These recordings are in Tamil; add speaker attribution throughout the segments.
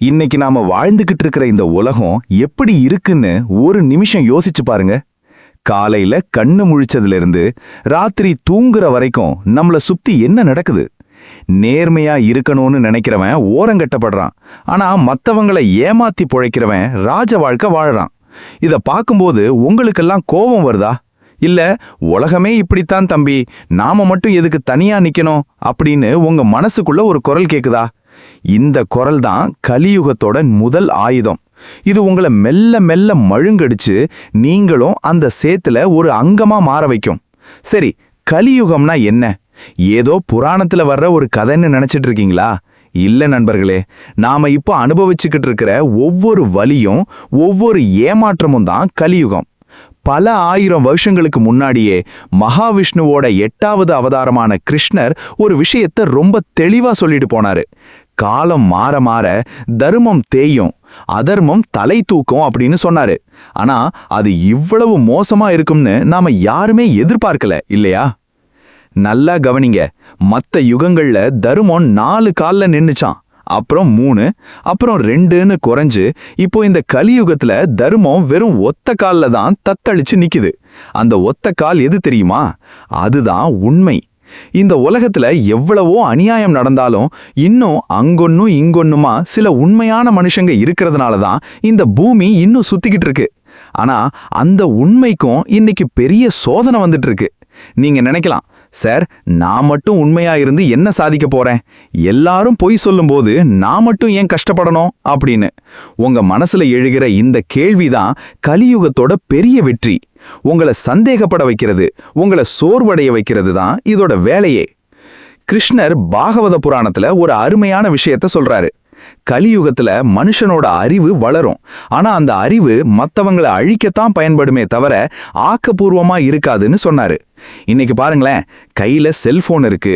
Speaker 1: இன்னைக்கு நாம வாழ்ந்துகிட்டு இருக்கிற இந்த உலகம் எப்படி இருக்குன்னு ஒரு நிமிஷம் யோசிச்சு பாருங்க. காலையில கண்ணு முழிச்சதுல இருந்து ராத்திரி தூங்குற வரைக்கும் நம்மள சுத்தி என்ன நடக்குது? நேர்மையா இருக்கணும்னு நினைக்கிறவன் ஓரங்கட்டப்படுறான். ஆனா மத்தவங்களை ஏமாத்தி பொழைக்கிறவன் ராஜ வாழ்க்கை வாழறான். இத பார்க்கும்போது உங்களுக்கெல்லாம் கோபம் வருதா? இல்ல உலகமே இப்படித்தான் தம்பி, நாம மட்டும் எதுக்கு தனியா நிக்கணும் அப்படின்னு உங்க மனசுக்குள்ள ஒரு குரல் கேக்குதா? இந்த குரல் தான் கலியுகத்தோட முதல் ஆயுதம். இது உங்களை மெல்ல மெல்ல மழுங்கடிச்சு நீங்களும் அந்த சேத்துல ஒரு அங்கமா மாற வைக்கும். சரி, கலியுகம்னா என்ன? ஏதோ புராணத்துல வர்ற ஒரு கதைன்னு நினைச்சிட்டு இருக்கீங்களா? இல்ல நண்பர்களே, நாம இப்போ அனுபவிச்சுக்கிட்டு இருக்கிற ஒவ்வொரு வலியும் ஒவ்வொரு ஏமாற்றமும் தான் கலியுகம். பல ஆயிரம் வருஷங்களுக்கு முன்னாடியே மகாவிஷ்ணுவோட 8வது அவதாரமான கிருஷ்ணர் ஒரு விஷயத்தை ரொம்ப தெளிவா சொல்லிட்டு போனாரு. காலம் மாற மாற தர்மம் தேயும், அதர்மம் தலை தூக்கும் அப்படின்னு சொன்னாரு. ஆனா அது இவ்வளவு மோசமா இருக்கும்னு நாம யாருமே எதிர்பார்க்கல இல்லையா? நல்லா கவனிங்க, மத்த யுகங்கள்ல தர்மம் 4 கால்ல நின்னுச்சான், அப்புறம் 3, அப்புறம் 2ன்னு குறைஞ்சு இப்போ இந்த கலியுகத்துல தர்மம் வெறும் ஒத்த கால்ல தான் தத்தளிச்சு நிக்குது. அந்த ஒத்த கால் எது தெரியுமா? அதுதான் உண்மை. இந்த உலகத்துல எவ்வளவோ அநியாயம் நடந்தாலும் இன்னும் அங்கொன்னும் இங்கொன்னுமா சில உண்மையான மனுஷங்க இருக்கிறதுனால தான் இந்த பூமி இன்னும் சுத்திக்கிட்டு இருக்கு. ஆனா அந்த உண்மைக்கும் இன்னைக்கு பெரிய சோதனை வந்துட்டு இருக்கு. நீங்க நினைக்கலாம், சார் நான் மட்டும் உண்மையா இருந்து என்ன சாதிக்க போறேன், எல்லாரும் பொய் சொல்லும்போது நான் மட்டும் ஏன் கஷ்டப்படணும் அப்படின்னு உங்க மனசுல எழுகிற இந்த கேள்விதான் கலியுகத்தோட பெரிய வெற்றி. உங்களை சந்தேகப்பட வைக்கிறது, உங்களை சோர்வடைய வைக்கிறது தான் இதோட வேலையே. கிருஷ்ணர் பாகவத புராணத்துல ஒரு அருமையான விஷயத்த சொல்றாரு. கலியுகத்துல மனுஷனோட அறிவு வளரும், ஆனா அந்த அறிவு மத்தவங்களை அழிக்கத்தான் பயன்படுமே தவிர ஆக்கப்பூர்வமா இருக்காதுன்னு சொன்னாரு. இன்னைக்கு பாருங்களேன், கையில செல்போன் இருக்கு,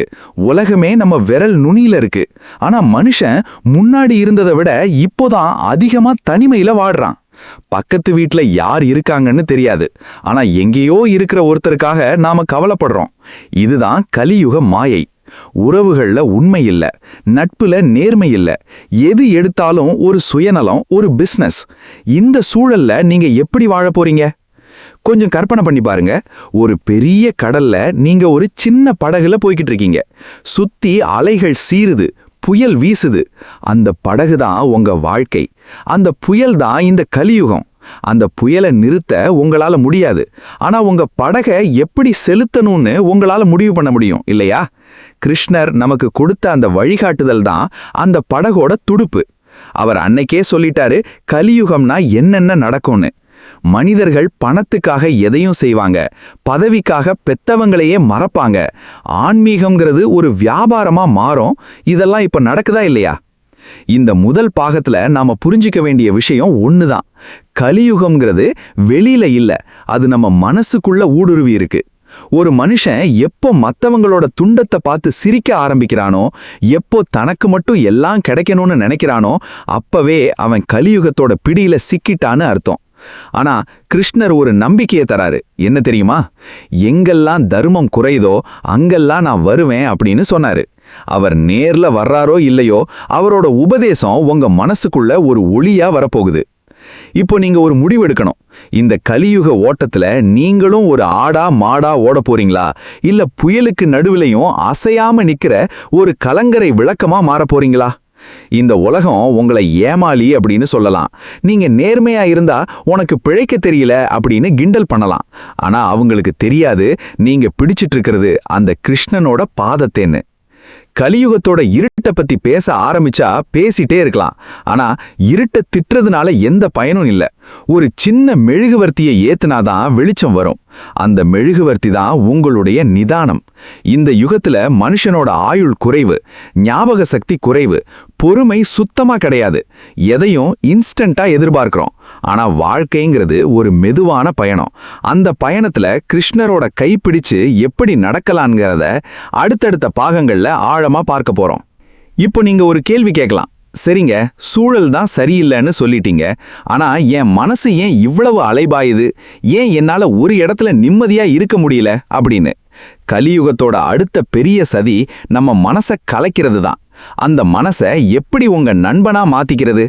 Speaker 1: உலகமே நம்ம விரல் நுனியில இருக்கு. ஆனா மனுஷன் முன்னாடி இருந்ததை விட இப்போதான் அதிகமா தனிமையில வாடுறான். பக்கத்து வீட்டுல யார் இருக்காங்கன்னு தெரியாது, ஆனா எங்கேயோ இருக்கிற ஒருத்தருக்காக நாம கவலைப்படுறோம். இதுதான் கலியுக மாயை. உறவுகள்ல உண்மை இல்ல, நட்புல நேர்மை இல்ல, எது எடுத்தாலும் ஒரு சுயநலம், ஒரு பிசினஸ். இந்த சூழல்ல நீங்க எப்படி வாழ போறீங்க? கொஞ்சம் கற்பனை பண்ணி பாருங்க. ஒரு பெரிய கடல்ல நீங்க ஒரு சின்ன படகுல போய்கிட்டு இருக்கீங்க. சுத்தி அலைகள் சீருது, புயல் வீசுது. அந்த படகு தான் உங்க வாழ்க்கை. அந்த புயல் தான் இந்த கலியுகம். அந்த புயலை நிறுத்த உங்களால முடியாது, ஆனா உங்க படகை எப்படி செலுத்தணும்னு உங்களால முடிவு பண்ண முடியும் இல்லையா? கிருஷ்ணர் நமக்கு கொடுத்த அந்த வழிகாட்டுதல் தான் அந்த படகோட துடுப்பு. அவர் அன்னைக்கே சொல்லிட்டாரு, கலியுகம்னா என்னென்ன நடக்கும்னு. மனிதர்கள் பணத்துக்காக எதையும் செய்வாங்க, பதவிக்காக பெத்தவங்களையே மறப்பாங்க. ஆன்மீகம்ங்கிறது ஒரு வியாபாரமா மாறும். இதெல்லாம் இப்ப நடக்குதா இல்லையா? இந்த முதல் பாகத்துல நாம புரிஞ்சிக்க வேண்டிய விஷயம் ஒண்ணுதான். கலியுகம்ங்கிறது வெளியில இல்ல, அது நம்ம மனசுக்குள்ள ஊடுருவி இருக்கு. ஒரு மனுஷன் எப்போ மத்தவங்களோட துண்டத்தை பார்த்து சிரிக்க ஆரம்பிக்கிறானோ, எப்போ தனக்கு மட்டும் எல்லாம் கிடைக்கணும்னு நினைக்கிறானோ, அப்பவே அவன் கலியுகத்தோட பிடியில சிக்கிட்டான்னு அர்த்தம். ஆனா கிருஷ்ணர் ஒரு நம்பிக்கையை தராரு. என்ன தெரியுமா? எங்கெல்லாம் தர்மம் குறையுதோ அங்கெல்லாம் நான் வருவேன் அப்படின்னு சொன்னாரு. அவர் நேர்ல வர்றாரோ இல்லையோ, அவரோட உபதேசம் உங்க மனசுக்குள்ள ஒரு ஒளியா வரப்போகுது. இப்போ நீங்க ஒரு முடிவெடுக்கணும். இந்த கலியுக ஓட்டத்துல நீங்களும் ஒரு ஆடா மாடா ஓட போறீங்களா, இல்ல புயலுக்கு நடுவிலையும் அசையாம நிக்கிற ஒரு கலங்கரை விளக்கமா மாற போறீங்களா? இந்த உலகம் உங்களை ஏமாளி அப்படின்னு சொல்லலாம். நீங்க நேர்மையா இருந்தா உனக்கு பிழைக்க தெரியல அப்படின்னு கிண்டல் பண்ணலாம். ஆனா அவங்களுக்கு தெரியாது நீங்க பிடிச்சிட்டு இருக்கிறது அந்த கிருஷ்ணனோட பாதத்தேன்னு. கலியுகத்தோட இருட்டை பத்தி பேச ஆரம்பிச்சா பேசிட்டே இருக்கலாம். ஆனா இருட்டை திட்டுறதுனால எந்த பயனும் இல்ல. ஒரு சின்ன மெழுகுவர்த்தியை ஏத்துனாதான் வெளிச்சம் வரும். அந்த மெழுகுவர்த்தி தான் உங்களுடைய நிதானம். இந்த யுகத்துல மனுஷனோட ஆயுள் குறைவு, ஞாபக சக்தி குறைவு, பொறுமை சுத்தமா கிடையாது. எதையும் இன்ஸ்டன்டா எதிர்பார்க்கிறோம். ஆனா வாழ்க்கைங்கிறது ஒரு மெதுவான பயணம். அந்த பயணத்துல கிருஷ்ணரோட கைப்பிடிச்சு எப்படி நடக்கலான்ங்கிறத அடுத்தடுத்த பாகங்கள்ல ஆழமா பார்க்க போறோம். இப்போ நீங்க ஒரு கேள்வி கேட்கலாம். சரிங்க, சூழல் தான் சரியில்லைன்னு சொல்லிட்டீங்க, ஆனா என் மனசு ஏன் இவ்வளவு அலைபாயுது, ஏன் என்னால ஒரு இடத்துல நிம்மதியா இருக்க முடியல அப்படின்னு. கலியுகத்தோட அடுத்த பெரிய சதி நம்ம மனசை கலைக்கிறது தான். அந்த மனசை எப்படி உங்க நண்பனா மாத்திக்கிறது?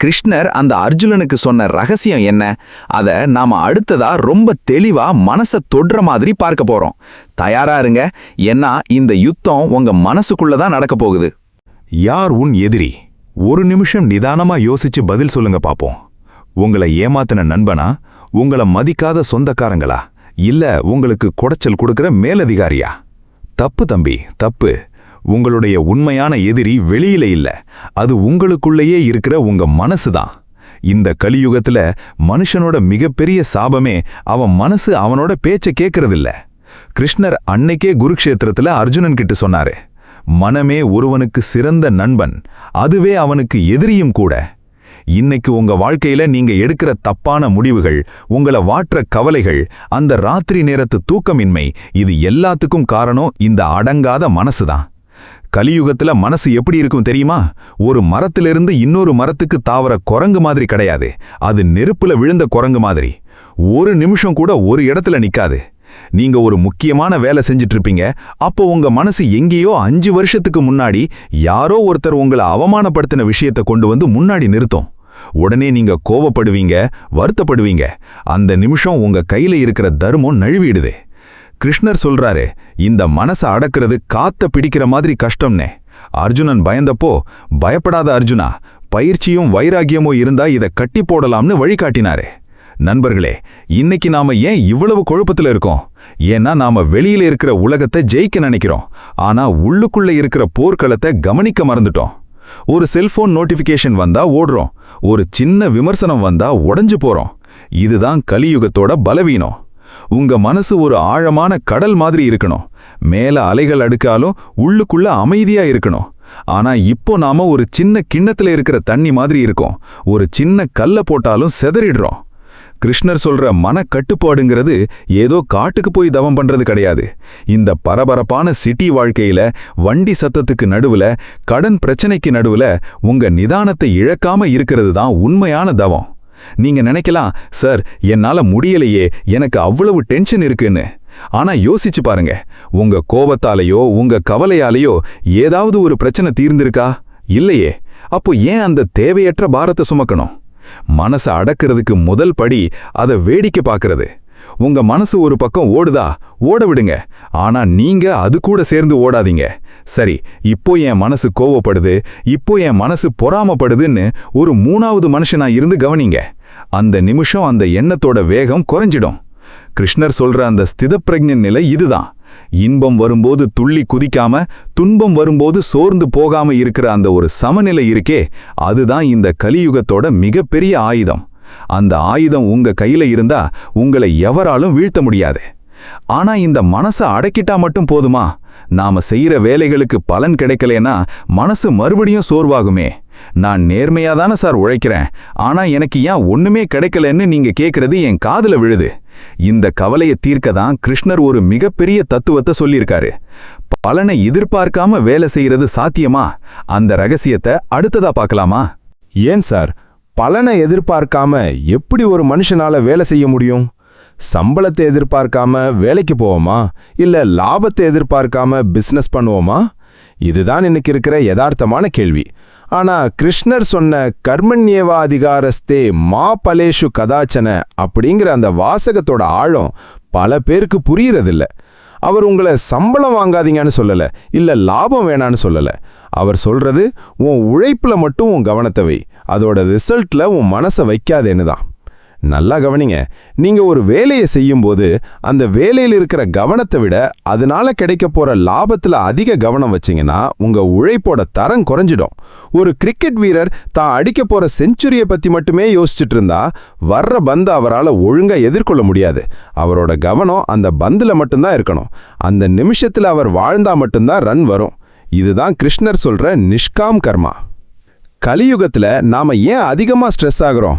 Speaker 1: கிருஷ்ணர் அந்த அர்ஜுனனுக்கு சொன்ன ரகசியம் என்ன? அத நாம அடுத்ததா ரொம்ப தெளிவா மனசை தொடுற மாதிரி பார்க்க போறோம். தயாரா இருங்க, ஏன்னா இந்த யுத்தம் உங்க மனசுக்குள்ள தான் நடக்க போகுது.
Speaker 2: யார் உன் எதிரி? ஒரு நிமிஷம் நிதானமா யோசிச்சு பதில் சொல்லுங்க பாப்போம். உங்களை ஏமாத்தின நண்பனா, உங்களை மதிக்காத சொந்தக்காரங்களா, இல்ல உங்களுக்கு குடைச்சல் கொடுக்கிற மேலதிகாரியா? தப்பு தம்பி, தப்பு. உங்களுடைய உண்மையான எதிரி வெளியில இல்ல, அது உங்களுக்குள்ளேயே இருக்கிற உங்க மனசுதான். இந்த கலியுகத்துல மனுஷனோட மிகப்பெரிய சாபமே அவன் மனசு அவனோட பேச்ச கேட்கறதில்ல. கிருஷ்ணர் அன்னைக்கே குருக்ஷேத்திரத்துல அர்ஜுனன் கிட்ட சொன்னாரு, மனமே ஒருவனுக்கு சிறந்த நண்பன், அதுவே அவனுக்கு எதிரியும் கூட. இன்னைக்கு உங்க வாழ்க்கையில நீங்க எடுக்கிற தப்பான முடிவுகள், உங்களை வாற்ற கவலைகள், அந்த ராத்திரி நேரத்து தூக்கமின்மை, இது எல்லாத்துக்கும் காரணம் இந்த அடங்காத மனசுதான். கலியுகத்துல மனசு எப்படி இருக்கும் தெரியுமா? ஒரு மரத்திலிருந்து இன்னொரு மரத்துக்கு தாவற குரங்கு மாதிரி கிடையாது, அது நெருப்புல விழுந்த குரங்கு மாதிரி. ஒரு நிமிஷம் கூட ஒரு இடத்துல நிக்காது. நீங்க ஒரு முக்கியமான வேலை செஞ்சிட்டு இருப்பீங்க, அப்போ உங்க மனசு எங்கேயோ 5 வருஷத்துக்கு முன்னாடி யாரோ ஒருத்தர் உங்களை அவமானப்படுத்தின விஷயத்தை கொண்டு வந்து முன்னாடி நிறுத்தும். உடனே நீங்க கோவப்படுவீங்க, வருத்தப்படுவீங்க. அந்த நிமிஷம் உங்க கையில இருக்கிற தர்மம் நழுவிடுது. கிருஷ்ணர் சொல்றாரு, இந்த மனசை அடக்கிறது காத்த பிடிக்கிற மாதிரி கஷ்டம்னே. அர்ஜுனன் பயந்தப்போ, பயப்படாத அர்ஜுனா, பயிற்சியும் வைராகியமோ இருந்தா இதை கட்டி போடலாம்னு வழிகாட்டினாரு. நண்பர்களே, இன்னைக்கு நாம ஏன் இவ்வளவு குழப்பத்துல இருக்கோம்? ஏன்னா நாம வெளியில இருக்கிற உலகத்தை ஜெயிக்க நினைக்கிறோம், ஆனா உள்ளுக்குள்ள இருக்கிற போர்க்களத்தை கவனிக்க மறந்துட்டோம். ஒரு செல்போன் நோட்டிபிகேஷன் வந்தா ஓடுறோம், ஒரு சின்ன விமர்சனம் வந்தா உடைஞ்சு போறோம். இதுதான் கலியுகத்தோட பலவீனம். உங்க மனசு ஒரு ஆழமான கடல் மாதிரி இருக்கணும். மேல அலைகள் அடுக்காலும் உள்ளுக்குள்ள அமைதியா இருக்கணும். ஆனா இப்போ நாம ஒரு சின்ன கிண்ணத்துல இருக்கிற தண்ணி மாதிரி இருக்கோம். ஒரு சின்ன கல்ல போட்டாலும் செதறிடுறோம். கிருஷ்ணர் சொல்ற மனக்கட்டுப்பாடுங்கிறது ஏதோ காட்டுக்கு போய் தவம் பண்றது கிடையாது. இந்த பரபரப்பான சிட்டி வாழ்க்கையில, வண்டி சத்தத்துக்கு நடுவுல, கடன் பிரச்சனைக்கு நடுவுல உங்க நிதானத்தை இழக்காம இருக்கிறது தான் உண்மையான தவம். நீங்க நினைக்கலாம், சார் என்னால முடியலையே, எனக்கு அவ்வளவு டென்ஷன் இருக்குன்னு. ஆனா யோசிச்சு பாருங்க, உங்க கோபத்தாலேயோ உங்க கவலையாலேயோ ஏதாவது ஒரு பிரச்சனை தீர்ந்திருக்கா? இல்லையே. அப்போ ஏன் அந்த தேவையற்ற பாரத்தை சுமக்கணும்? மனசை அடக்கிறதுக்கு முதல் படி அதை வேடிக்கை பார்க்கறது. உங்க மனசு ஒரு பக்கம் ஓடுதா, ஓட விடுங்க. ஆனா நீங்க அது கூட சேர்ந்து ஓடாதீங்க. சரி, இப்போ என் மனசு கோவப்படுது, இப்போ என் மனசு பொறாமப்படுதுன்னு ஒரு 3வது மனுஷனா இருந்து கவனிங்க. அந்த நிமிஷம் அந்த எண்ணத்தோட வேகம் குறைஞ்சிடும். கிருஷ்ணர் சொல்ற அந்த ஸ்திதப்பிரஜ்ஞ நிலை இதுதான். இன்பம் வரும்போது துள்ளி குதிக்காம, துன்பம் வரும்போது சோர்ந்து போகாம இருக்கிற அந்த ஒரு சமநிலை இருக்கே, அதுதான் இந்த கலியுகத்தோட மிகப்பெரிய ஆயுதம். அந்த ஆயுதம் உங்க கையில இருந்தா உங்களை எவராலும் வீழ்த்த முடியாது. ஆனா இந்த மனசை அடக்கிட்டா மட்டும் போதுமா? நாம செய்யற வேலைகளுக்கு பலன் கிடைக்கலனா மனசு மறுபடியும் சோர்வாகுமே. நான் நேர்மையா தானே சார் உழைக்கிறேன், ஆனா எனக்கு ஏன் ஒண்ணுமே கிடைக்கலன்னு நீங்க கேட்கறது என் காதுல விழுது. இந்த கவலையை தீர்க்க தான் கிருஷ்ணர் ஒரு மிகப்பெரிய தத்துவத்தை சொல்லியிருக்காரு. பலனை எதிர்பார்க்காம வேலை செய்யறது சாத்தியமா? அந்த ரகசியத்தை அடுத்ததா பார்க்கலாமா?
Speaker 3: ஏன் சார், பலனை எதிர்பார்க்காம எப்படி ஒரு மனுஷனால வேலை செய்ய முடியும்? சம்பளத்தை எதிர்பார்க்காம வேலைக்கு போவோமா, இல்ல லாபத்தை எதிர்பார்க்காம பிசினஸ் பண்ணுவோமா? இதுதான் இன்னைக்கு இருக்கிற யதார்த்தமான கேள்வி. ஆனா கிருஷ்ணர் சொன்ன கர்மண்யேவா அதிகாரஸ்தே மா பலேஷு கதாச்சன அப்படிங்கிற அந்த வாசகத்தோட ஆழம் பல பேருக்கு புரியறதில்ல. அவர் உங்களை சம்பளம் வாங்காதீங்கன்னு சொல்லல, இல்ல லாபம் வேணான்னு சொல்லல. அவர் சொல்றது, உன் உழைப்புல மட்டும் உன் கவனத்தை வை, அதோட ரிசல்ட்ல உன் மனசை வைக்காதேன்னு தான். நல்லா கவனிங்க, நீங்க ஒரு வேலையை செய்யும்போது அந்த வேலையில் இருக்கிற கவனத்தை விட அதனால கிடைக்க போற லாபத்துல அதிக கவனம் வச்சிங்கன்னா உங்க உழைப்போட தரம் குறைஞ்சிடும். ஒரு கிரிக்கெட் வீரர் தான் அடிக்க போற செஞ்சுரியை பத்தி மட்டுமே யோசிச்சுட்டு இருந்தா வர்ற பந்து அவரால் ஒழுங்கா எதிர்கொள்ள முடியாது. அவரோட கவனம் அந்த பந்துல மட்டும்தான் இருக்கணும். அந்த நிமிஷத்துல அவர் வாழ்ந்தா மட்டும்தான் ரன் வரும். இதுதான் கிருஷ்ணர் சொல்ற நிஷ்காம் கர்மா. கலியுகத்துல நாம ஏன் அதிகமா ஸ்ட்ரெஸ் ஆகுறோம்?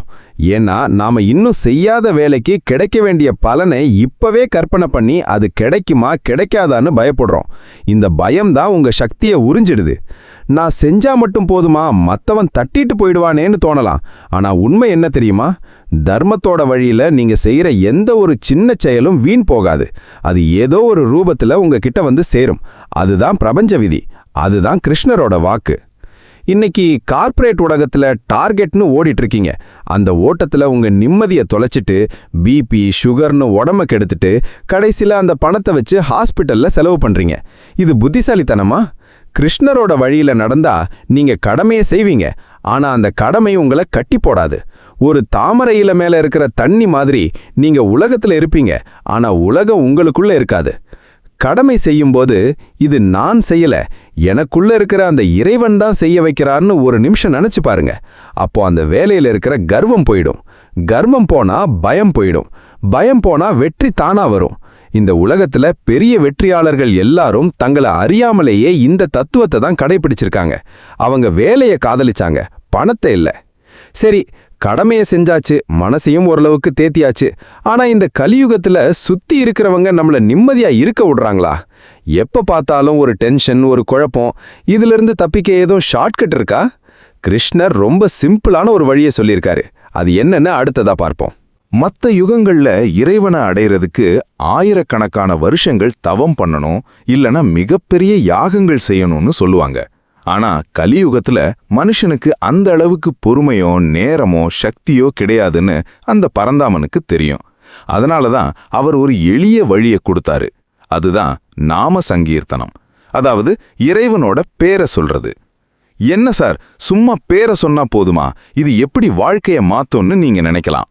Speaker 3: ஏன்னா நாம இன்னும் செய்யாத வேலைக்கு கிடைக்க வேண்டிய பலனை இப்பவே கற்பனை பண்ணி அது கிடைக்குமா கிடைக்காதான்னு பயப்படுறோம். இந்த பயம்தான் உங்க சக்தியை உறிஞ்சிடுது. நான் செஞ்சா மட்டும் போதுமா, மத்தவன் தட்டிட்டு போயிடுவானேன்னு தோணலாம். ஆனா உண்மை என்ன தெரியுமா? தர்மத்தோட வழியில நீங்க செய்யற எந்த ஒரு சின்ன செயலும் வீண் போகாது. அது ஏதோ ஒரு ரூபத்துல உங்ககிட்ட வந்து சேரும். அதுதான் பிரபஞ்ச விதி. அதுதான் கிருஷ்ணரோட வாக்கு. இன்னைக்கு கார்ப்பரேட் உலகத்துல டார்கெட்னு ஓடிட்டு இருக்கீங்க. அந்த ஓட்டத்துல உங்க நிம்மதியை தொலைச்சிட்டு பிபி சுகர்னு உடம்ப கெடுத்துட்டு கடைசியில அந்த பணத்தை வச்சு ஹாஸ்பிட்டல்ல செலவு பண்றீங்க. இது புத்திசாலித்தனமா? கிருஷ்ணரோட வழியில நடந்தா நீங்க கடமையை செய்வீங்க. ஆனா அந்த கடமை உங்களை கட்டி போடாது. ஒரு தாமரை இலை மேல இருக்கிற தண்ணி மாதிரி நீங்க உலகத்துல இருப்பீங்க. ஆனா உலகம் உங்களுக்குள்ள இருக்காது. கடமை செய்யும்போது இது நான் செய்யல, எனக்குள்ள இருக்கிற அந்த இறைவன் தான் செய்ய வைக்கிறார்னு ஒரு நிமிஷம் நினைச்சு பாருங்க. அப்போ அந்த வேலையில இருக்கிற கர்வம் போயிடும். கர்வம் போனா பயம் போயிடும். பயம் போனா வெற்றி தானா வரும். இந்த உலகத்துல பெரிய வெற்றியாளர்கள் எல்லாரும் தங்களை அறியாமலேயே இந்த தத்துவத்தை தான் கடைபிடிச்சிருக்காங்க. அவங்க வேலையை காதலிச்சாங்க, பணத்தை இல்ல. சரி, கடமையை செஞ்சாச்சு, மனசையும் ஓரளவுக்கு தேத்தியாச்சு. ஆனா இந்த கலியுகத்துல சுத்தி இருக்கிறவங்க நம்மள நிம்மதியா இருக்க விடுறாங்களா? எப்ப பார்த்தாலும் ஒரு டென்ஷன், ஒரு குழப்பம். இதிலிருந்து தப்பிக்க ஏதும் ஷார்ட்கட் இருக்கா? கிருஷ்ணர் ரொம்ப சிம்பிளான ஒரு வழியை சொல்லியிருக்காரு. அது என்னன்னு அடுத்ததா பார்ப்போம்.
Speaker 2: மத்த யுகங்கள்ல இறைவனை அடையறதுக்கு ஆயிரக்கணக்கான வருஷங்கள் தவம் பண்ணணும், இல்லனா மிகப்பெரிய யாகங்கள் செய்யணும்னு சொல்லுவாங்க. ஆனா கலியுகத்துல மனுஷனுக்கு அந்த அளவுக்கு பொறுமையோ நேரமோ சக்தியோ கிடையாதுன்னு அந்த பரந்தாமனுக்கு தெரியும். அதனாலதான் அவர் ஒரு எளிய வழியை கொடுத்தாரு. அதுதான் நாம சங்கீர்த்தனம். அதாவது இறைவனோட பேரை சொல்றது. என்ன சார், சும்மா பேரை சொன்னா போதுமா? இது எப்படி வாழ்க்கைய மாத்தும்னு நீங்க நினைக்கலாம்.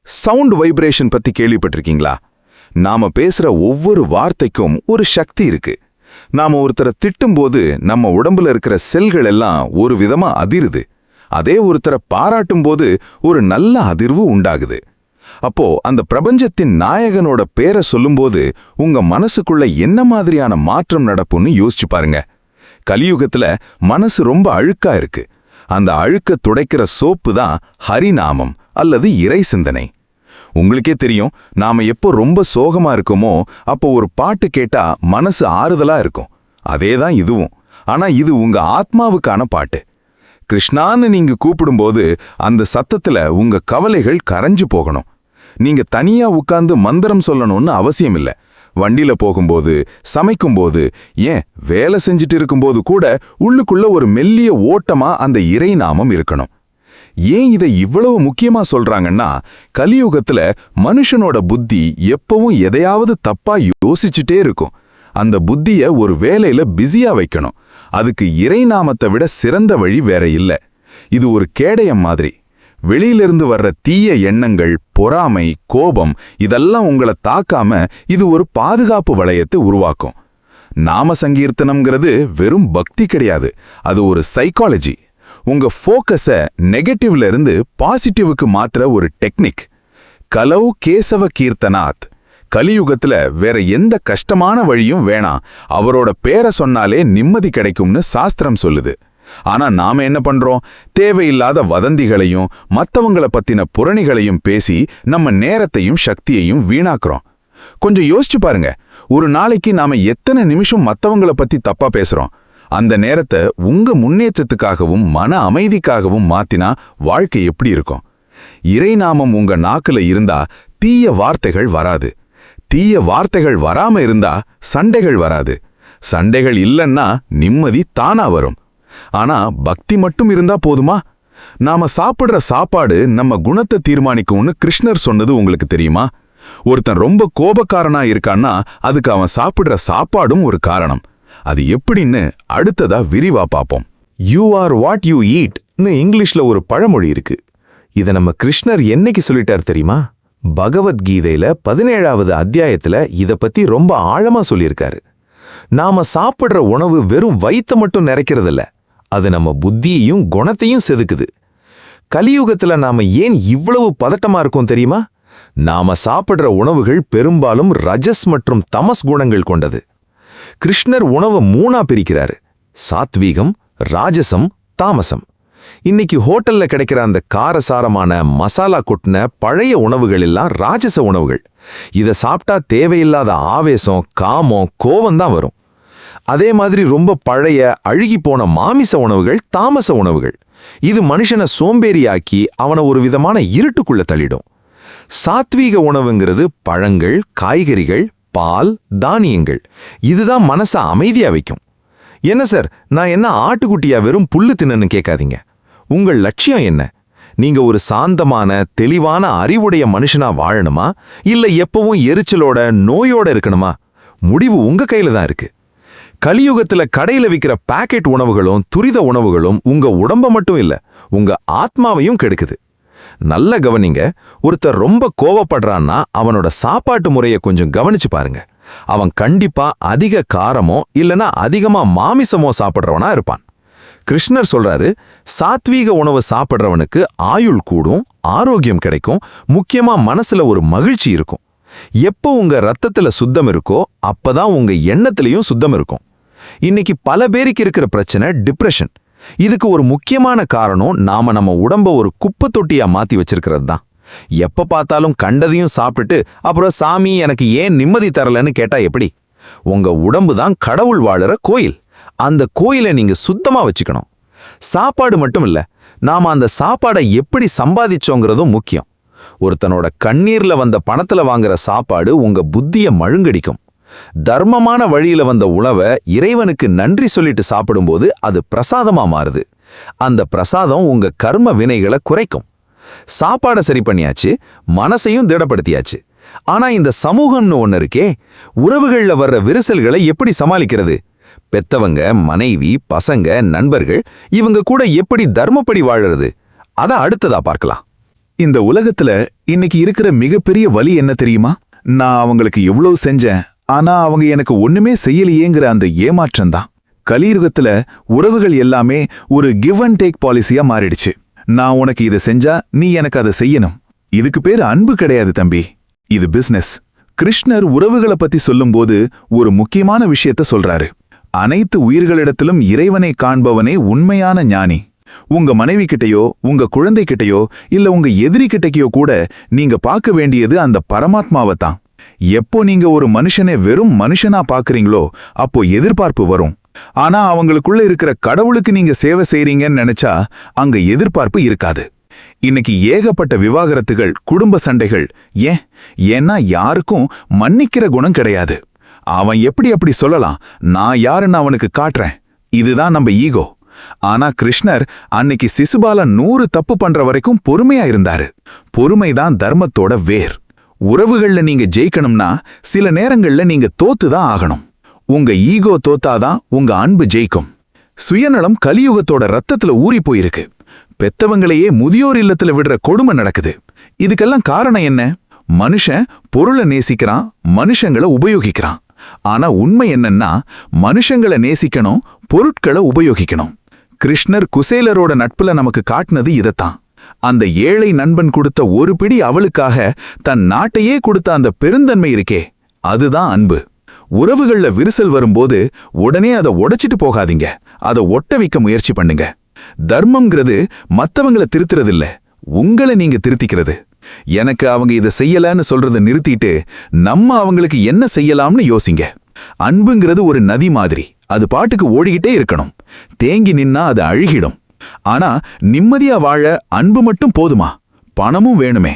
Speaker 2: சவுண்ட் வைப்ரேஷன் பத்தி கேள்விப்பட்டிருக்கீங்களா? நாம பேசுற ஒவ்வொரு வார்த்தைக்கும் ஒரு சக்தி இருக்கு. நாம ஒருத்தரை திட்டும்போது நம்ம உடம்புல இருக்கிற செல்கள் எல்லாம் ஒரு விதமா அதிருது. அதே ஒருத்தரை பாராட்டும் போது ஒரு நல்ல அதிர்வு உண்டாகுது. அப்போ அந்த பிரபஞ்சத்தின் நாயகனோட பேரை சொல்லும்போது உங்க மனசுக்குள்ள என்ன மாதிரியான மாற்றம் நடக்கும்னு யோசிச்சு பாருங்க. கலியுகத்துல மனசு ரொம்ப அழுக்கா இருக்கு. அந்த அழுக்க துடைக்கிற சோப்பு தான் ஹரிநாமம் அல்லது இறை சிந்தனை. உங்களுக்கே தெரியும், நாம எப்போ ரொம்ப சோகமா இருக்கோமோ அப்போ ஒரு பாட்டு கேட்டா மனசு ஆறுதலா இருக்கும். அதேதான் இதுவும். ஆனா இது உங்க ஆத்மாவுக்கான பாட்டு. கிருஷ்ணான்னு நீங்க கூப்பிடும்போது அந்த சத்தத்துல உங்க கவலைகள் கரைஞ்சு போகணும். நீங்க தனியா உட்கார்ந்து மந்திரம் சொல்லணும்னு அவசியம் இல்ல. வண்டியில போகும்போது, சமைக்கும்போது, ஏன் வேலை செஞ்சுட்டு இருக்கும்போது கூட உள்ளுக்குள்ள ஒரு மெல்லிய ஓட்டமா அந்த இறை நாமம் இருக்கணும். ஏன் இதை இவ்வளவு முக்கியமா சொல்றாங்கன்னா, கலியுகத்துல மனுஷனோட புத்தி எப்பவும் எதையாவது தப்பா யோசிச்சுட்டே இருக்கும். அந்த புத்திய ஒரு வேலையில பிஸியா வைக்கணும். அதுக்கு இறை நாமத்தை விட சிறந்த வழி வேற இல்ல. இது ஒரு கேடயம் மாதிரி. வெளியிலிருந்து வர்ற தீய எண்ணங்கள், பொறாமை, கோபம் இதெல்லாம் உங்களை தாக்காம இது ஒரு பாதுகாப்பு வளையத்தை உருவாக்கும். நாம சங்கீர்த்தனம்ங்கிறது வெறும் பக்தி கிடையாது, அது ஒரு சைக்காலஜி. உங்க ஃபோக்கஸை நெகட்டிவ்ல இருந்து பாசிட்டிவுக்கு மாற்ற ஒரு டெக்னிக். கலௌ கேசவ கீர்த்தனாத். கலியுகத்துல வேற எந்த கஷ்டமான வழியும் வேணாம், அவரோட பேரை சொன்னாலே நிம்மதி கிடைக்கும்னு சாஸ்திரம் சொல்லுது. ஆனா நாம என்ன பண்றோம்? தேவையில்லாத வதந்திகளையும் மத்தவங்கள பத்தின புரணிகளையும் பேசி நம்ம நேரத்தையும் சக்தியையும் வீணாக்குறோம். கொஞ்சம் யோசிச்சு பாருங்க, ஒரு நாளைக்கு நாம எத்தனை நிமிஷம் மத்தவங்கள பத்தி தப்பா பேசுறோம்? அந்த நேரத்தை உங்க முன்னேற்றத்துக்காகவும் மன அமைதிக்காகவும் மாத்தினா வாழ்க்கை எப்படி இருக்கும்? இறைநாமம் உங்க நாக்குல இருந்தா தீய வார்த்தைகள் வராது. தீய வார்த்தைகள் வராம இருந்தா சண்டைகள் வராது. சண்டைகள் இல்லைன்னா நிம்மதி தானா வரும். ஆனா பக்தி மட்டும் இருந்தா போதுமா? நாம சாப்பிடுற சாப்பாடு நம்ம குணத்தை தீர்மானிக்கும்னு கிருஷ்ணர் சொன்னது உங்களுக்கு தெரியுமா? ஒருத்தன் ரொம்ப கோபக்காரனா இருக்கான்னா அதுக்கு அவன் சாப்பிடுற சாப்பாடும் ஒரு காரணம். அது எப்படின்னு அடுத்ததா விரிவா பாப்போம்.
Speaker 1: யூ ஆர் வாட் யூ ஈட்னு இங்கிலீஷ்ல ஒரு பழமொழி இருக்கு. இதை நம்ம கிருஷ்ணர் என்னைக்கு சொல்லிட்டார் தெரியுமா? பகவத்கீதையில 17வது அத்தியாயத்துல இத பத்தி ரொம்ப ஆழமா சொல்லியிருக்காரு. நாம சாப்பிடுற உணவு வெறும் வயித்தை மட்டும் நிறைக்கிறதில்ல, அது நம்ம புத்தியையும் குணத்தையும் செதுக்குது. கலியுகத்துல நாம ஏன் இவ்வளவு பதட்டமா இருக்கோம் தெரியுமா? நாம சாப்பிடுற உணவுகள் பெரும்பாலும் ரஜஸ் மற்றும் தமஸ் குணங்கள் கொண்டது. கிருஷ்ணர் உணவை 3ஆ பிரிக்கிறாரு: சாத்வீகம், ராஜசம், தாமசம்.
Speaker 2: இன்னைக்கு ஹோட்டல்ல கிடைக்கிற அந்த காரசாரமான மசாலா கொட்டின பழைய உணவுகள் எல்லாம் ராஜச உணவுகள். இதை சாப்பிட்டா தேவையில்லாத ஆவேசம், காமம், கோவம்தான் வரும். அதே மாதிரி ரொம்ப பழைய அழுகி போன மாமிச உணவுகள் தாமச உணவுகள். இது மனுஷனை சோம்பேறியாக்கி அவனை ஒரு விதமான இருட்டுக்குள்ள தள்ளிடும். சாத்வீக உணவுங்கிறது பழங்கள், காய்கறிகள், பால், தானியங்கள். இதுதான் மனசை அமைதியா வைக்கும். என்ன சார், நான் என்ன ஆட்டுக்குட்டியா வெறும் புல்லு தின்னன்னு கேட்காதீங்க. உங்கள் லட்சியம் என்ன? நீங்க ஒரு சாந்தமான தெளிவான அறிவுடைய மனுஷனா வாழணுமா, இல்ல எப்பவும் எரிச்சலோட நோயோட இருக்கணுமா? முடிவு உங்க கையில தான் இருக்கு. கலியுகத்துல கடையில விக்கிற பாக்கெட் உணவுகளும் துரித உணவுகளும் உங்க உடம்ப மட்டும் இல்ல, உங்க ஆத்மாவையும் கெடுக்குது. நல்ல கவனிங்க. ஒருத்தர் ரொம்ப கோவப்படுறான்னா அவனோட சாப்பாட்டு முறையை கொஞ்சம் கவனிச்சு பாருங்க. அவன் கண்டிப்பா அதிக காரமோ இல்லனா அதிகமா மாமிசமோ சாப்பிடுறவனா இருப்பான். கிருஷ்ணர் சொல்றாரு, சாத்வீக உணவு சாப்பிடுறவனுக்கு ஆயுள் கூடும், ஆரோக்கியம் கிடைக்கும், முக்கியமா மனசுல ஒரு மகிழ்ச்சி இருக்கும். எப்போ உங்க ரத்தத்துல சுத்தம் இருக்கோ அப்பதான் உங்க எண்ணத்திலையும் சுத்தம் இருக்கும். இன்னைக்கு பல பேருக்கு இருக்கிற பிரச்சனை டிப்ரெஷன். இதுக்கு ஒரு முக்கியமான காரணம் நாம நம்ம உடம்ப ஒரு குப்பை தொட்டியா மாத்தி வச்சிருக்கிறது தான். எப்ப பார்த்தாலும் கண்டதையும் சாப்பிட்டுட்டு அப்புறம் சாமி எனக்கு ஏன் நிம்மதி தரலன்னு கேட்டா எப்படி? உங்க உடம்பு தான் கடவுள் வாழுற கோயில். அந்த கோயிலை நீங்க சுத்தமா வச்சுக்கணும். சாப்பாடு மட்டும் இல்ல, நாம அந்த சாப்பாடை எப்படி சம்பாதிச்சோங்கிறதும் முக்கியம். ஒருத்தனோட கண்ணீர்ல வந்த பணத்துல வாங்குற சாப்பாடு உங்க புத்திய மழுங்கடிக்கும். தர்மமான வழியில வந்த உணவை இறைவனுக்கு நன்றி சொல்லிட்டு சாப்பிடும்போது அது பிரசாதமா மாறுது. அந்த பிரசாதம் உங்க கர்ம வினைகளை குறைக்கும். சாப்பாடை சரி பண்ணியாச்சு, மனசையும் திடப்படுத்தியாச்சு. ஆனா இந்த சமூகம்னு ஒன்னு இருக்கே, உறவுகள்ல வர்ற விரிசல்களை எப்படி சமாளிக்கிறது? பெத்தவங்க, மனைவி, பசங்க, நண்பர்கள், இவங்க கூட எப்படி தர்மப்படி வாழறது? அத அடுத்ததா பார்க்கலாம்.
Speaker 1: இந்த உலகத்துல இன்னைக்கு இருக்கிற மிகப்பெரிய வலி என்ன தெரியுமா? நான் அவங்களுக்கு எவ்வளவு செஞ்சேன், ஆனா அவங்க எனக்கு ஒண்ணுமே செய்யலையேங்கிற அந்த ஏமாற்றம் தான். கலியுகத்துல உறவுகள் எல்லாமே ஒரு கிவ் அண்ட் டேக் பாலிசியா மாறிடுச்சு. நான் உனக்கு இதை செஞ்சா நீ எனக்கு அதை செய்யணும். இதுக்கு பேரு அன்பு கிடையாது தம்பி, இது பிசினஸ். கிருஷ்ணர் உறவுகளை பத்தி சொல்லும்போது ஒரு முக்கியமான விஷயத்த சொல்றாரு. அனைத்து உயிர்களிடத்திலும் இறைவனை காண்பவனே உண்மையான ஞானி. உங்க மனைவி கிட்டையோ, உங்க குழந்தை கிட்டையோ, இல்ல உங்க எதிரி கிட்டையோ கூட நீங்க பார்க்க வேண்டியது அந்த பரமாத்மாவைத்தான். எப்போ நீங்க ஒரு மனுஷனை வெறும் மனுஷனா பாக்குறீங்களோ அப்போ எதிர்பார்ப்பு வரும். ஆனா அவங்களுக்குள்ள இருக்கிற கடவுளுக்கு நீங்க சேவை செய்றீங்கன்னு நினைச்சா அங்க எதிர்பார்ப்பு இருக்காது. இன்னைக்கு ஏகப்பட்ட விவாகரத்துகள், குடும்ப சண்டைகள். ஏன்னா யாருக்கும் மன்னிக்கிற குணம் கிடையாது. அவன் எப்படி அப்படி சொல்லலாம், நான் யாருன்னு அவனுக்கு காட்டுறேன். இதுதான் நம்ம ஈகோ. ஆனா கிருஷ்ணர் அன்னைக்கு சிசுபால 100 தப்பு பண்ற வரைக்கும் பொறுமையா இருந்தாரு. பொறுமைதான் தர்மத்தோட வேர். உறவுகள்ல நீங்க ஜெயிக்கணும்னா சில நேரங்கள்ல நீங்க தோத்துதான் ஆகணும். உங்க ஈகோ தோத்தாதான் உங்க அன்பு ஜெயிக்கும். சுயநலம் கலியுகத்தோட ரத்தத்துல ஊறி போயிருக்கு. பெத்தவங்களையே முதியோர் இல்லத்துல விடுற கொடுமை நடக்குது. இதுக்கெல்லாம் காரணம் என்ன? மனுஷன் பொருளை நேசிக்கிறான், மனுஷங்களை உபயோகிக்கிறான். ஆனா உண்மை என்னன்னா, மனுஷங்களை நேசிக்கணும், பொருட்களை உபயோகிக்கணும். கிருஷ்ணர் குசேலரோட நட்புல நமக்கு காட்டினது இதத்தான். அந்த ஏழை நண்பன் கொடுத்த ஒரு பிடி அவளுக்காக தன் நாட்டையே கொடுத்த அந்த பெருந்தன்மை இருக்கே, அதுதான் அன்பு. உறவுகள்ல விரிசல் வரும்போது உடனே அதை உடைச்சிட்டு போகாதீங்க, அதை ஒட்ட வைக்க முயற்சி பண்ணுங்க. தர்மம்ங்கிறது மத்தவங்களை திருத்துறதில்ல, உங்களை நீங்க திருத்திக்கிறது. எனக்கு அவங்க இதை செய்யலன்னு சொல்றதை நிறுத்திட்டு நம்ம அவங்களுக்கு என்ன செய்யலாம்னு யோசிங்க. அன்புங்கிறது ஒரு நதி மாதிரி, அது பாட்டுக்கு ஓடிக்கிட்டே இருக்கணும். தேங்கி நின்னா அது அழுகிடும். ஆனா நிம்மதியா வாழ அன்பு மட்டும் போதுமா? பணமும் வேணுமே.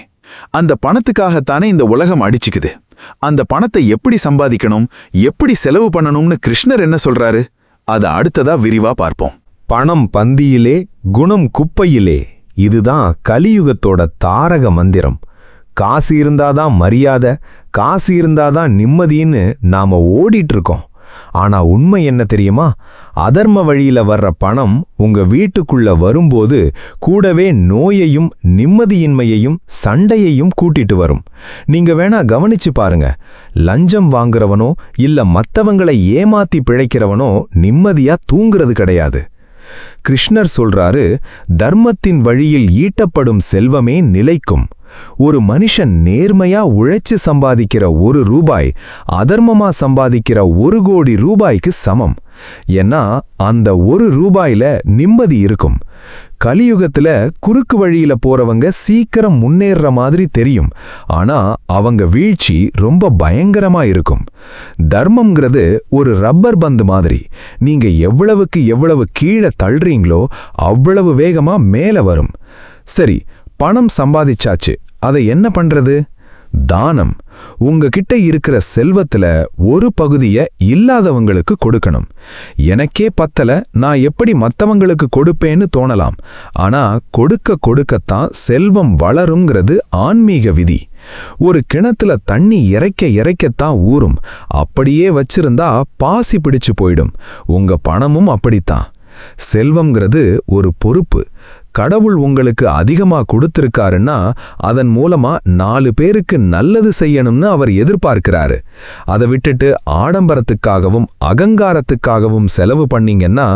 Speaker 1: அந்த பணத்துக்காகத்தானே இந்த உலகம் அடிச்சுக்குது. அந்த பணத்தை எப்படி சம்பாதிக்கணும், எப்படி செலவு பண்ணணும்னு கிருஷ்ணர் என்ன சொல்றாரு? அதை அடுத்ததா விரிவா பார்ப்போம்.
Speaker 3: பணம் பந்தியிலே, குணம் குப்பையிலே. இதுதான் கலியுகத்தோட தாரக மந்திரம். காசு இருந்தாதான் மரியாதை, காசு இருந்தாதான் நிம்மதின்னு நாம ஓடிட்டு இருக்கோம். ஆனா உண்மை என்ன தெரியுமா? அதர்ம வழியில வர்ற பணம் உங்க வீட்டுக்குள்ள வரும்போது கூடவே நோயையும் நிம்மதியின்மையையும் சண்டையையும் கூட்டிட்டு வரும். நீங்க வேணா கவனிச்சு பாருங்க. லஞ்சம் வாங்குறவனோ இல்ல மத்தவங்களை ஏமாத்தி பிழைக்கிறவனோ நிம்மதியா தூங்குறது கிடையாது. கிருஷ்ணர் சொல்றாரு, தர்மத்தின் வழியில் ஈட்டப்படும் செல்வமே நிலைக்கும். ஒரு மனுஷன் நேர்மையா உழைச்சு சம்பாதிக்கிற 1 ரூபாய் அதர்மமா சம்பாதிக்கிற 1 கோடி ரூபாய்க்கு சமம். ஏன்னா அந்த 1 ரூபாயில நிம்மதி இருக்கும். கலியுகத்துல குறுக்கு வழியில போறவங்க சீக்கிரம் முன்னேறுற மாதிரி தெரியும், ஆனா அவங்க வீழ்ச்சி ரொம்ப பயங்கரமா இருக்கும். தர்மம்ங்கிறது ஒரு ரப்பர் பந்து மாதிரி. நீங்க எவ்வளவுக்கு எவ்வளவு கீழே தள்ளுறீங்களோ அவ்வளவு வேகமா மேல வரும். சரி, பணம் சம்பாதிச்சாச்சு, அதை என்ன பண்றது? தானம். உங்ககிட்ட இருக்கிற செல்வத்துல ஒரு பகுதியை இல்லாதவங்களுக்கு கொடுக்கணும். எனக்கே பத்தல, நான் எப்படி மத்தவங்களுக்கு கொடுப்பேன்னு தோணலாம். ஆனா கொடுக்க கொடுக்கத்தான் செல்வம் வளரும்ங்கிறது ஆன்மீக விதி. ஒரு கிணத்துல தண்ணி இறைக்க இறைக்கத்தான் ஊறும். அப்படியே வச்சிருந்தா பாசி பிடிச்சு போயிடும். உங்க பணமும் அப்படித்தான். செல்வம்ங்கிறது ஒரு பொறுப்பு. கடவுள் உங்களுக்கு அதிகமா கொடுத்திருக்காருன்னா அதன் மூலமா 4 பேருக்கு நல்லது செய்யணும்னு அவர் எதிர்பார்க்கிறாரு. அதை விட்டுட்டு ஆடம்பரத்துக்காகவும் அகங்காரத்துக்காகவும் செலவு பண்ணீங்கன்னா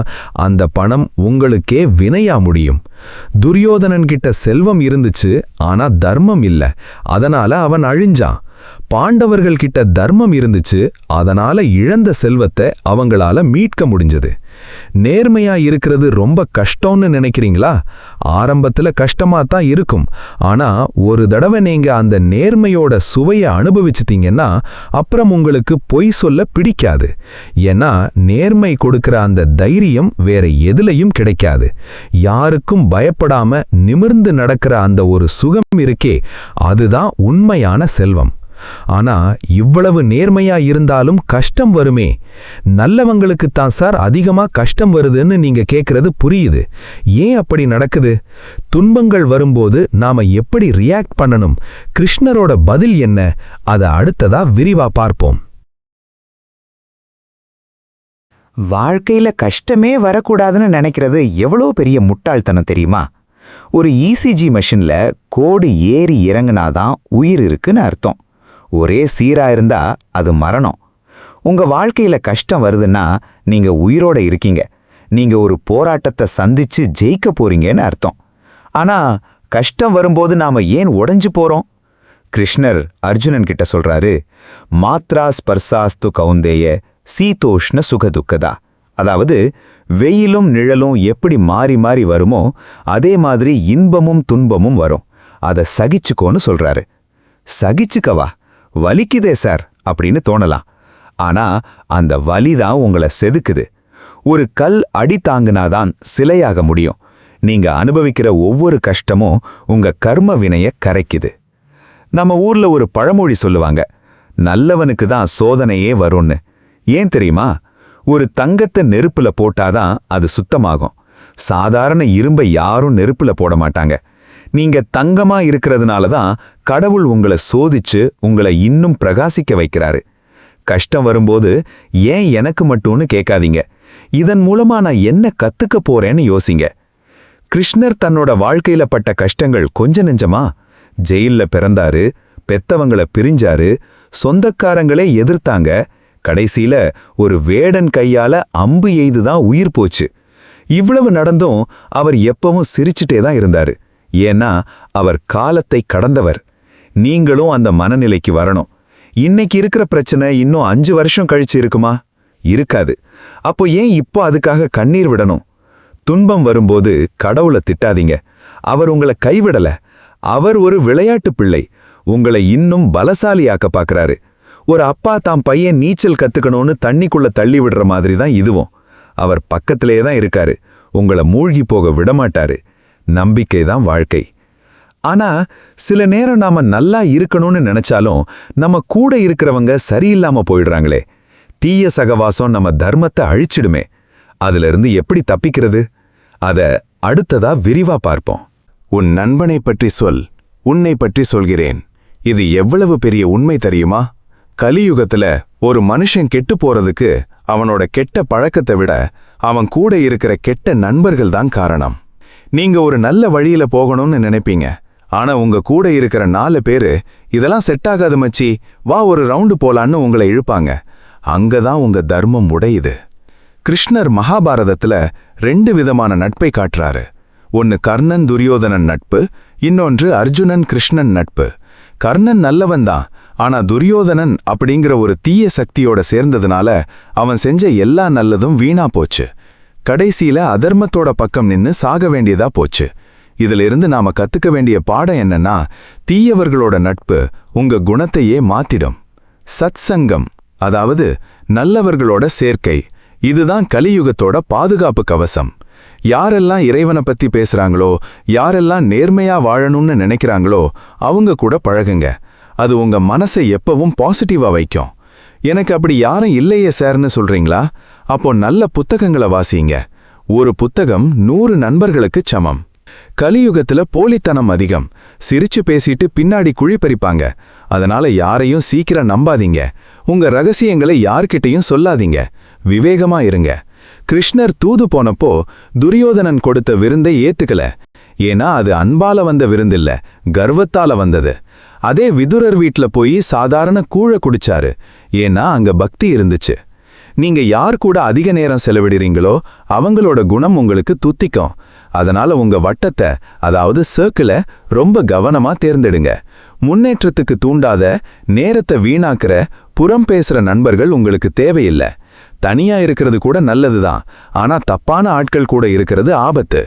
Speaker 3: அந்த பணம் உங்களுக்கே வினையா முடியும். துரியோதனன் கிட்ட செல்வம் இருந்துச்சு, ஆனா தர்மம் இல்ல, அதனால அவன் அழிஞ்சான். பாண்டவர்கள் கிட்ட தர்மம் இருந்துச்சு, அதனால இழந்த செல்வத்தை அவங்களால மீட்க முடிஞ்சது. நேர்மையா இருக்கிறது ரொம்ப கஷ்டம்னு நினைக்கிறீங்களா? ஆரம்பத்துல கஷ்டமா தான் இருக்கும். ஆனா ஒரு தடவை நீங்க அந்த நேர்மையோட சுவையை அனுபவிச்சிட்டீங்கன்னா அப்புறம் உங்களுக்கு பொய் சொல்ல பிடிக்காது. ஏன்னா நேர்மை கொடுக்கிற அந்த தைரியம் வேற எதுலயும் கிடைக்காது. யாருக்கும் பயப்படாம நிமிர்ந்து நடக்கிற அந்த ஒரு சுகம் இருக்கே, அதுதான் உண்மையான செல்வம். ஆனா இவ்வளவு நேர்மையா இருந்தாலும் கஷ்டம் வருமே. நல்லவங்களுக்குத்தான் சார் அதிகமா கஷ்டம் வருதுன்னு நீங்க கேக்குறது புரியுது. ஏன் அப்படி நடக்குது? துன்பங்கள் வரும்போது நாம எப்படி ரியாக்ட் பண்ணணும்? கிருஷ்ணரோட பதில் என்ன? அதை அடுத்ததா விரிவா பார்ப்போம்.
Speaker 1: வாழ்க்கையில கஷ்டமே வரக்கூடாதுன்னு நினைக்கிறது எவ்வளோ பெரிய முட்டாள்தனம் தெரியுமா? ஒரு இசிஜி மெஷின்ல கோடு ஏறி இறங்குனாதான் உயிர் இருக்குன்னு அர்த்தம். ஒரே சீரா இருந்தா அது மரணம். உங்க வாழ்க்கையில கஷ்டம் வருதுன்னா நீங்க உயிரோட இருக்கீங்க. நீங்க ஒரு போராட்டத்தை சந்திச்சு ஜெயிக்க போறீங்கன்னு அர்த்தம். ஆனா கஷ்டம் வரும்போது நாம ஏன் உடைஞ்சு போறோம்? கிருஷ்ணர் அர்ஜுனன் கிட்ட சொல்றாரு, மாத்ரா ஸ்பர்சாஸ்து கௌந்தேய சீதோஷ்ண சுகதுக்கதா. அதாவது வெயிலும் நிழலும் எப்படி மாறி மாறி வருமோ அதே மாதிரி இன்பமும் துன்பமும் வரும். அதை சகிச்சுக்கோன்னு சொல்றாரு. சகிச்சுக்கவா? வலிக்குதே சார் அப்படின்னு தோணலாம். ஆனா அந்த வலிதான் உங்களை செதுக்குது. ஒரு கல் அடி தாங்குனாதான் சிலையாக முடியும். நீங்க அனுபவிக்கிற ஒவ்வொரு கஷ்டமும் உங்க கர்ம வினைய கரைக்குது. நம்ம ஊர்ல ஒரு பழமொழி சொல்லுவாங்க, நல்லவனுக்கு தான் சோதனையே வரும்னு. ஏன் தெரியுமா? ஒரு தங்கத்தை நெருப்புல போட்டாதான் அது சுத்தமாகும். சாதாரண இரும்பை யாரும் நெருப்புல போட மாட்டாங்க. நீங்க தங்கமா இருக்கிறதுனால தான் கடவுள் உங்களை சோதிச்சு உங்களை இன்னும் பிரகாசிக்க வைக்கிறாரு. கஷ்டம் வரும்போது ஏன் எனக்கு மட்டும்னு கேட்காதீங்க. இதன் மூலமா நான் என்ன கத்துக்க போறேன்னு யோசிங்க. கிருஷ்ணர் தன்னோட வாழ்க்கையில பட்ட கஷ்டங்கள் கொஞ்ச நெஞ்சமா? ஜெயில்ல பிறந்தாரு, பெத்தவங்கள பிரிஞ்சாரு, சொந்தக்காரங்களே எதிர்த்தாங்க, கடைசியில ஒரு வேடன் கையால அம்பு எய்துதான் உயிர் போச்சு. இவ்வளவு நடந்தும் அவர் எப்பவும் சிரிச்சுட்டே தான் இருந்தாரு. ஏன்னா அவர் காலத்தை கடந்தவர். நீங்களும் அந்த மனநிலைக்கு வரணும். இன்னைக்கு இருக்கிற பிரச்சனை இன்னும் 5 வருஷம் கழிச்சு இருக்குமா? இருக்காது. அப்போ ஏன் இப்போ அதுக்காக கண்ணீர் விடணும்? துன்பம் வரும்போது கடவுளை திட்டாதீங்க. அவர் உங்களை கைவிடல. அவர் ஒரு விளையாட்டு பிள்ளை. உங்களை இன்னும் பலசாலியாக்க பார்க்கறாரு. ஒரு அப்பா தாம் பையன் நீச்சல் கத்துக்கணும்னு தண்ணிக்குள்ள தள்ளி விடுற மாதிரி தான் இதுவும். அவர் பக்கத்திலே தான் இருக்காரு. உங்களை மூழ்கி போக விடமாட்டாரு. நம்பிக்கை தான் வாழ்க்கை. ஆனா சில நேரம் நாம நல்லா இருக்கணும்னு நினைச்சாலும் நம்ம கூட இருக்கிறவங்க சரியில்லாம போயிடுறாங்களே. தீய சகவாசம் நம்ம தர்மத்தை அழிச்சிடுமே. அதிலிருந்து எப்படி தப்பிக்கிறது? அத அடுத்ததா விரிவா பார்ப்போம்.
Speaker 2: உன் நண்பனை பற்றி சொல், உன்னை பற்றி சொல்கிறேன். இது எவ்வளவு பெரிய உண்மை தெரியுமா? கலியுகத்துல ஒரு மனுஷன் கெட்டு போறதுக்கு அவனோட கெட்ட பழக்கத்தை விட அவன் கூட இருக்கிற கெட்ட நண்பர்கள் தான் காரணம். நீங்க ஒரு நல்ல வழியில போகணும்னு நினைப்பீங்க. ஆனா உங்க கூட இருக்கிற 4 பேரு இதெல்லாம் செட் ஆகாது மச்சி, வா ஒரு ரவுண்டு போலான்னு உங்களை இழுப்பாங்க. அங்கதான் உங்க தர்மம் உடையுது. கிருஷ்ணர் மகாபாரதத்துல 2 விதமான நட்பை காட்டுறாரு. ஒன்னு கர்ணன் துரியோதனன் நட்பு, இன்னொன்று அர்ஜுனன் கிருஷ்ணன் நட்பு. கர்ணன் நல்லவன்தான், ஆனா துரியோதனன் அப்படிங்கிற ஒரு தீய சக்தியோட சேர்ந்ததுனால அவன் செஞ்ச எல்லா நல்லதும் வீணா போச்சு.
Speaker 1: கடைசியில அதர்மத்தோட பக்கம் நின்னு சாக வேண்டியதா போச்சு. இதிலிருந்து நாம கத்துக்க வேண்டிய பாடம் என்னன்னா, தீயவர்களோட நட்பு உங்க குணத்தையே மாத்திடும். சத்சங்கம், அதாவது நல்லவர்களோட சேர்க்கை, இதுதான் கலியுகத்தோட பாதுகாப்பு கவசம். யாரெல்லாம் இறைவனை பத்தி பேசுறாங்களோ, யாரெல்லாம் நேர்மையா வாழணும்னு நினைக்கிறாங்களோ அவங்க கூட பழகுங்க. அது உங்க மனசை எப்பவும் பாசிட்டிவா வைக்கும். எனக்கு அப்படி யாரும் இல்லையே சார்னு சொல்றீங்களா? அப்போ நல்ல புத்தகங்களை வாசிங்க. ஒரு புத்தகம் 100 நண்பர்களுக்கு சமம். கலியுகத்துல போலித்தனம் அதிகம். சிரிச்சு பேசிட்டு பின்னாடி குழி பறிப்பாங்க. அதனால யாரையும் சீக்கிரம் நம்பாதீங்க. உங்க ரகசியங்களை யார்கிட்டையும் சொல்லாதீங்க. விவேகமா இருங்க. கிருஷ்ணர் தூது போனப்போ துரியோதனன் கொடுத்த விருந்தை ஏத்துக்கல. ஏன்னா அது அன்பால வந்த விருந்தில்ல, கர்வத்தால வந்தது. அதே விதுரர் வீட்ல போய் சாதாரண கூழ குடிச்சாரு. ஏன்னா அங்க பக்தி இருந்துச்சு. நீங்க யார் கூட அதிக நேரம் செலவிடுறீங்களோ அவங்களோட குணம் உங்களுக்கு துத்திக்கும். அதனால உங்க வட்டத்தை, அதாவது சர்க்கிளை ரொம்ப கவனமா தேர்ந்தெடுங்க. முன்னேற்றத்துக்கு தூண்டாத, நேரத்தை வீணாக்குற, புறம் பேசுற நண்பர்கள் உங்களுக்கு தேவையில்லை. தனியா இருக்கிறது கூட நல்லதுதான், ஆனா தப்பான ஆட்கள் கூட இருக்கிறது ஆபத்து.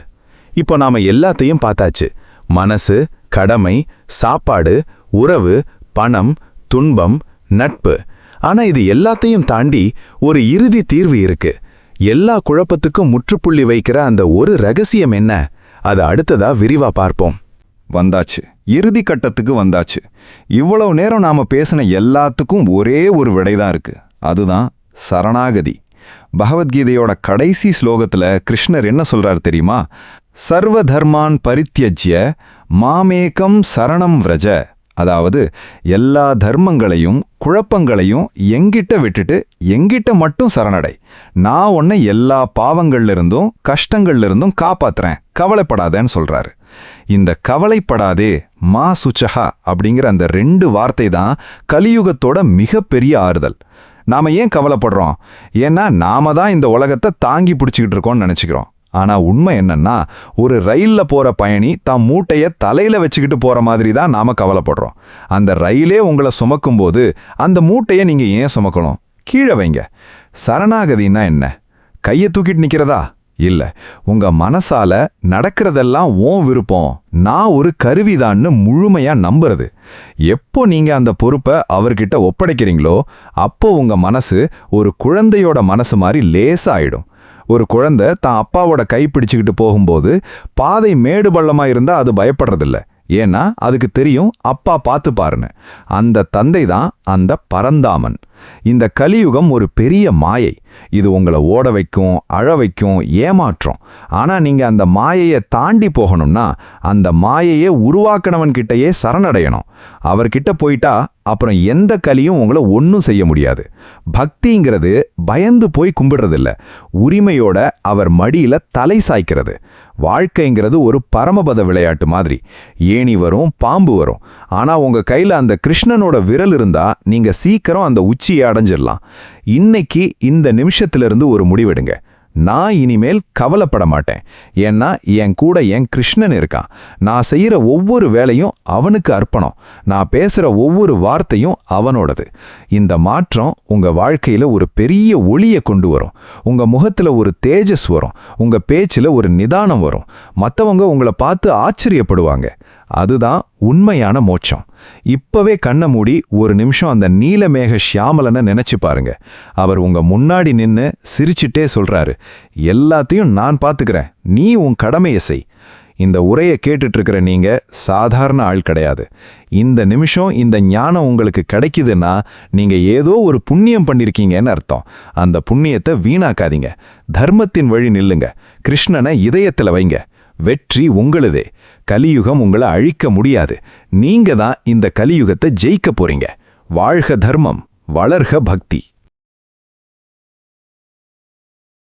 Speaker 1: இப்போ நாம எல்லாத்தையும் பார்த்தாச்சு. மனசு, கடமை, சாப்பாடு, உறவு, பணம், துன்பம், நட்பு. ஆனா இது எல்லாத்தையும் தாண்டி ஒரு இறுதி தீர்வு இருக்கு. எல்லா குழப்பத்துக்கும் முற்றுப்புள்ளி வைக்கிற அந்த ஒரு ரகசியம் என்ன? அது அடுத்ததா விரிவா பார்ப்போம்.
Speaker 2: வந்தாச்சு, இறுதி கட்டத்துக்கு வந்தாச்சு. இவ்வளவு நேரம் நாம பேசின எல்லாத்துக்கும் ஒரே ஒரு விடைதான் இருக்கு. அதுதான் சரணாகதி. பகவத்கீதையோட கடைசி ஸ்லோகத்துல கிருஷ்ணர் என்ன சொல்றார் தெரியுமா? சர்வ தர்மான் பரித்யஜ்ய மாமேகம் சரணம் விரஜ. அதாவது எல்லா தர்மங்களையும் குழப்பங்களையும் எங்கிட்ட விட்டுட்டு எங்கிட்ட மட்டும் சரணடை. நான் உன்னை எல்லா பாவங்கள்ல இருந்தும் கஷ்டங்கள்ல இருந்தும் காப்பாத்துறேன், கவலைப்படாதேன்னு சொல்றாரு. இந்த கவலைப்படாதே, மா சுச்சஹா அப்படிங்கிற அந்த 2 வார்த்தை தான் கலியுகத்தோட மிகப்பெரிய ஆறுதல். நாம ஏன் கவலைப்படுறோம்? ஏன்னா நாம தான் இந்த உலகத்தை தாங்கி பிடிச்சிக்கிட்டு இருக்கோம்னு நினைச்சுக்கிறோம். ஆனா உண்மை என்னன்னா, ஒரு ரயில்ல போற பயணி தான் மூட்டைய தலையில வச்சுக்கிட்டு போற மாதிரி தான் நாம கவலைப்படுறோம். அந்த ரயிலே உங்களை சுமக்கும்போது அந்த மூட்டையை நீங்க ஏன் சுமக்கணும்? கீழே வைங்க. சரணாகதின்னா என்ன? கையை தூக்கிட்டு நிக்கிறதா? இல்ல. உங்க மனசால நடக்கிறதெல்லாம் உன் விருப்பம், நான் ஒரு கருவிதான்னு முழுமையா நம்புறது. எப்போ நீங்க அந்த பொறுப்பை அவர்கிட்ட ஒப்படைக்கிறீங்களோ அப்போ உங்க மனசு ஒரு குழந்தையோட மனசு மாதிரி லேசா ஆயிடும். ஒரு குழந்தை தான் அப்பாவோட கை பிடிச்சுக்கிட்டு போகும்போது பாதை மேடு பள்ளமா இருந்தா அது பயப்படுறதில்ல. ஏன்னா அதுக்கு தெரியும் அப்பா பார்த்து பாருன்னு. அந்த தந்தை தான் அந்த பரந்தாமன். இந்த கலியுகம் ஒரு பெரிய மாயை. இது உங்களை ஓட வைக்கும், அழ வைக்கும், ஏமாற்றும். ஆனா நீங்க அந்த மாயையை தாண்டி போகணும்னா அந்த மாயையை உருவாக்கினவன்கிட்டயே சரணடையணும். அவர்கிட்ட போயிட்டா அப்புறம் எந்த கலியும் உங்களை ஒன்றும் செய்ய முடியாது. பக்திங்கிறது பயந்து போய் கும்பிடுறதில்ல, உரிமையோட அவர் மடியில தலை சாய்க்கிறது. வாழ்க்கைங்கிறது ஒரு பரமபத விளையாட்டு மாதிரி. ஏணி வரும், பாம்பு வரும். ஆனா உங்க கையில அந்த கிருஷ்ணனோட விரல் இருந்தா நீங்க சீக்கிரம் அந்த உச்சியை அடைஞ்சிடலாம். இன்னைக்கு இந்த நிமிஷத்திலிருந்து ஒரு முடிவெடுங்க. நான் இனிமேல் கவலைப்பட மாட்டேன். ஏன்னா என் கூட என் கிருஷ்ணன் இருக்கான். நான் செய்யற ஒவ்வொரு வேலையும் அவனுக்கு அர்ப்பணம். நான் பேசுற ஒவ்வொரு வார்த்தையும் அவனோடது. இந்த மாற்றம் உங்க வாழ்க்கையில ஒரு பெரிய ஒளியை கொண்டு வரும். உங்க முகத்துல ஒரு தேஜஸ் வரும். உங்க பேச்சுல ஒரு நிதானம் வரும். மற்றவங்க உங்களை பார்த்து ஆச்சரியப்படுவாங்க. அதுதான் உண்மையான மோட்சம். இப்பவே கண்ணை மூடி ஒரு நிமிஷம் அந்த நீலமேக ஷியாமலனை நினைச்சு பாருங்க. அவர் உங்க முன்னாடி நின்னு சிரிச்சிட்டே சொல்றாரு, எல்லாத்தையும் நான் பார்த்துக்கிறேன், நீ உன் கடமையை செய். இந்த உரையை கேட்டுட்டு இருக்கிற நீங்க சாதாரண ஆள் கிடையாது. இந்த நிமிஷம் இந்த ஞானம் உங்களுக்கு கிடைக்குதுன்னா நீங்க ஏதோ ஒரு புண்ணியம் பண்ணிருக்கீங்கன்னு அர்த்தம். அந்த புண்ணியத்தை வீணாக்காதீங்க. தர்மத்தின் வழி நில்லுங்க. கிருஷ்ணனை இதயத்துல வைங்க. வெற்றி உங்களுதே. கலியுகம் உங்களை அழிக்க முடியாது. நீங்க தான் இந்த கலியுகத்தை ஜெயிக்க போறீங்க. வாழ்க தர்மம், வளர்க பக்தி.